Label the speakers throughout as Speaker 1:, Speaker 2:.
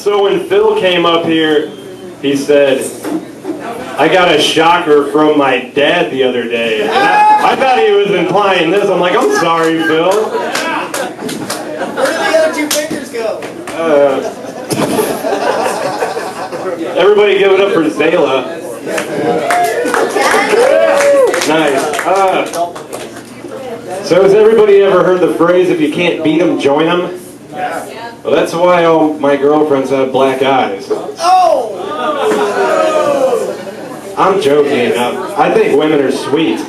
Speaker 1: So when Phil came up here, he said, I got a shocker from my dad the other day. And I thought he was implying this. I'm like, I'm sorry, Phil.
Speaker 2: Where did the other 2 fingers go?
Speaker 1: Everybody give it up for Zayla. Nice. So has everybody ever heard the phrase, if you can't beat them, join them? Well, that's why all my girlfriends have black eyes.
Speaker 2: Oh!
Speaker 1: I'm joking. I think women are sweet.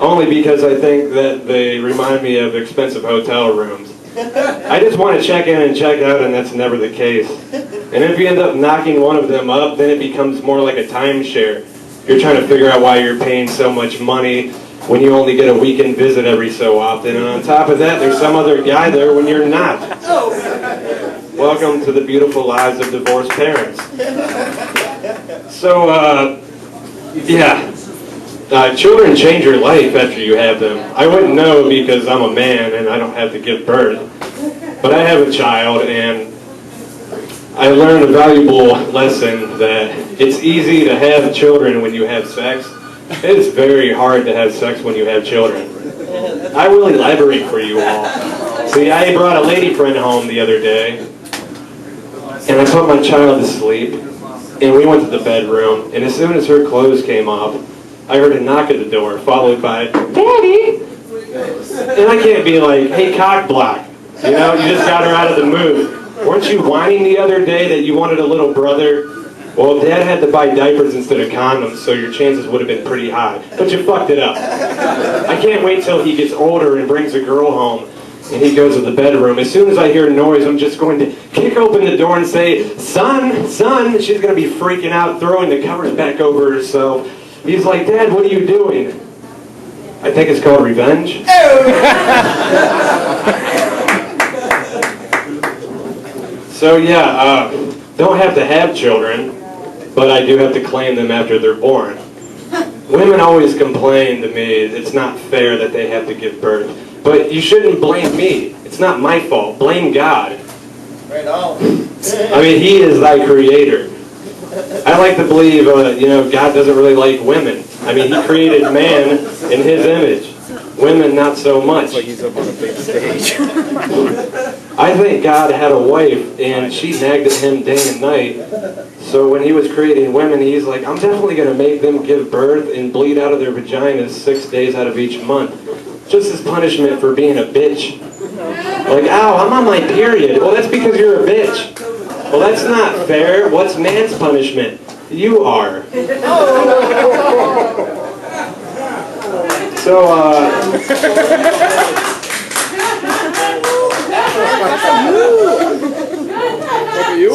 Speaker 1: Only because I think that they remind me of expensive hotel rooms. I just want to check in and check out, and that's never the case. And if you end up knocking one of them up, then it becomes more like a timeshare. You're trying to figure out why you're paying so much money when you only get a weekend visit every so often. And on top of that, there's some other guy there when you're not. Welcome to the beautiful lives of divorced parents. So, children change your life after you have them. I wouldn't know because I'm a man and I don't have to give birth. But I have a child, and I learned a valuable lesson that it's easy to have children when you have sex. It's very hard to have sex when you have children. I will elaborate for you all. See, I brought a lady friend home the other day, and I put my child to sleep, and we went to the bedroom, and as soon as her clothes came off, I heard a knock at the door, followed by, Daddy! And I can't be like, hey, cock block. You know, you just got her out of the mood. Weren't you whining the other day that you wanted a little brother? Well, Dad had to buy diapers instead of condoms, so your chances would have been pretty high. But you fucked it up. I can't wait till he gets older and brings a girl home, and he goes to the bedroom. As soon as I hear noise, I'm just going to kick open the door and say, Son, son. She's going to be freaking out, throwing the covers back over herself. He's like, Dad, what are you doing? I think it's called revenge. So yeah, don't have to have children, but I do have to claim them after they're born. Women always complain to me it's not fair that they have to give birth. But you shouldn't blame me. It's not my fault. Blame God.
Speaker 2: Right on.
Speaker 1: I mean, He is thy creator. I like to believe, God doesn't really like women. I mean, He created man in His image. Women, not so much.
Speaker 3: Like he's up on a big stage.
Speaker 1: I think God had a wife, and she nagged at Him day and night. So when He was creating women, He's like, I'm definitely going to make them give birth and bleed out of their vaginas 6 days out of each month. Just as punishment for being a bitch. Like, ow, I'm on my period. Well, that's because you're a bitch. Well, that's not fair. What's man's punishment? You are.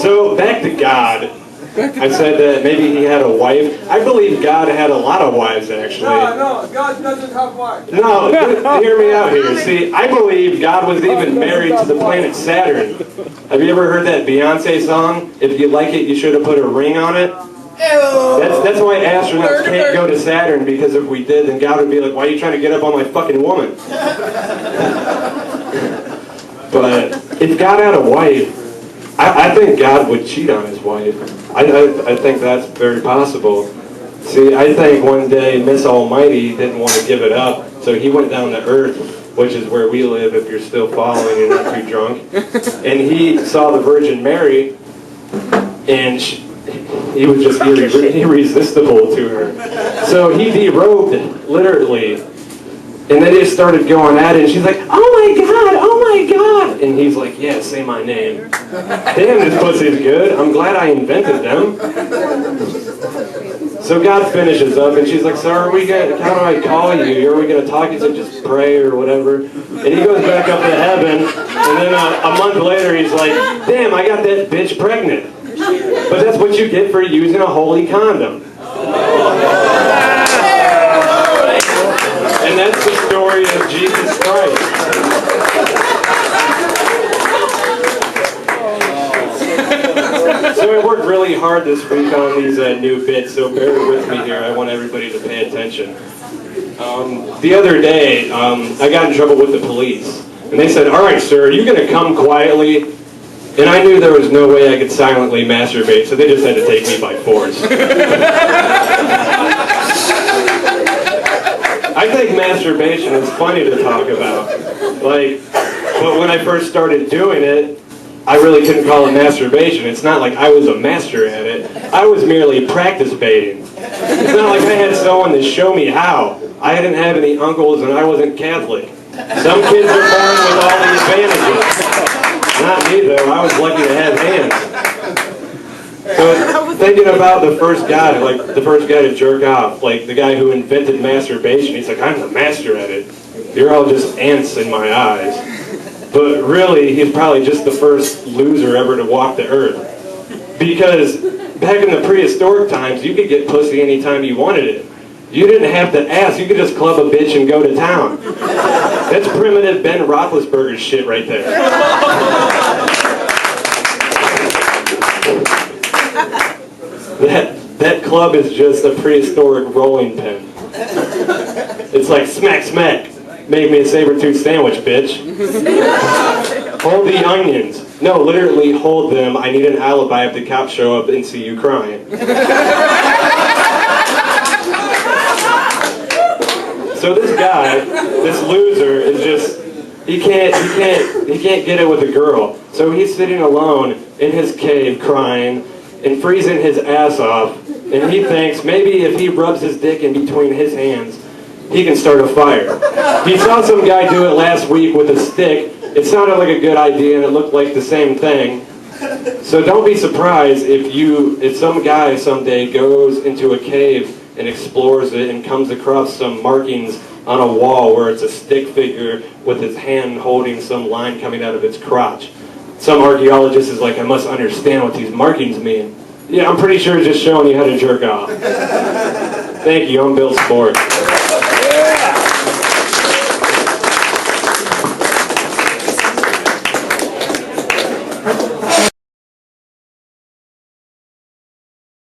Speaker 1: So back to God. I said that maybe He had a wife. I believe God had a lot of wives, actually.
Speaker 4: No, God doesn't have wives.
Speaker 1: No, hear me out here. See, I believe God was even married to the planet Saturn. Have you ever heard that Beyonce song? If you like it, you should have put a ring on it. That's why astronauts can't go to Saturn, because if we did, then God would be like, why are you trying to get up on my fucking woman? But if God had a wife, I think God would cheat on His wife. I think that's very possible. See, I think one day Miss Almighty didn't want to give it up, so He went down to Earth, which is where we live if you're still following, you're not too drunk. And He saw the Virgin Mary, and He was just irresistible to her. So He derobed, literally. And then they started going at it, and she's like, oh my God, oh my God. And He's like, yeah, say my name. Damn, this pussy's good. I'm glad I invented them. So God finishes up, and she's like, so how do I call you? Are we going to talk? He's like, just pray or whatever. And He goes back up to heaven, and then a month later, He's like, damn, I got that bitch pregnant. But that's what you get for using a holy condom. And that's the story of Jesus Christ. So I worked really hard this week on these new bits, so bear with me here. I want everybody to pay attention. The other day, I got in trouble with the police. And they said, all right, sir, are you going to come quietly? And I knew there was no way I could silently masturbate, so they just had to take me by force. I think masturbation is funny to talk about. But when I first started doing it, I really couldn't call it masturbation. It's not like I was a master at it. I was merely practice baiting. It's not like I had someone to show me how. I didn't have any uncles and I wasn't Catholic. Some kids are born with all the advantages. Not me though, I was lucky to have hands. So thinking about the first guy to jerk off, like the guy who invented masturbation, he's like, I'm the master at it. You're all just ants in my eyes. But really, he's probably just the first loser ever to walk the earth. Because back in the prehistoric times, you could get pussy anytime you wanted it. You didn't have to ask, you could just club a bitch and go to town. That's primitive Ben Roethlisberger shit right there. That club is just a prehistoric rolling pin. It's like smack, smack. Make me a saber-tooth sandwich, bitch. Hold the onions. No, literally hold them. I need an alibi if the cops show up and see you crying. So this guy, this loser, is just, he can't get it with a girl. So he's sitting alone in his cave crying and freezing his ass off. And he thinks maybe if he rubs his dick in between his hands, he can start a fire. He saw some guy do it last week with a stick. It sounded like a good idea and it looked like the same thing. So don't be surprised if some guy someday goes into a cave and explores it and comes across some markings on a wall where it's a stick figure with its hand holding some line coming out of its crotch. Some archaeologist is like, I must understand what these markings mean. Yeah, I'm pretty sure it's just showing you how to jerk off. Thank you, I'm Bill Sporck.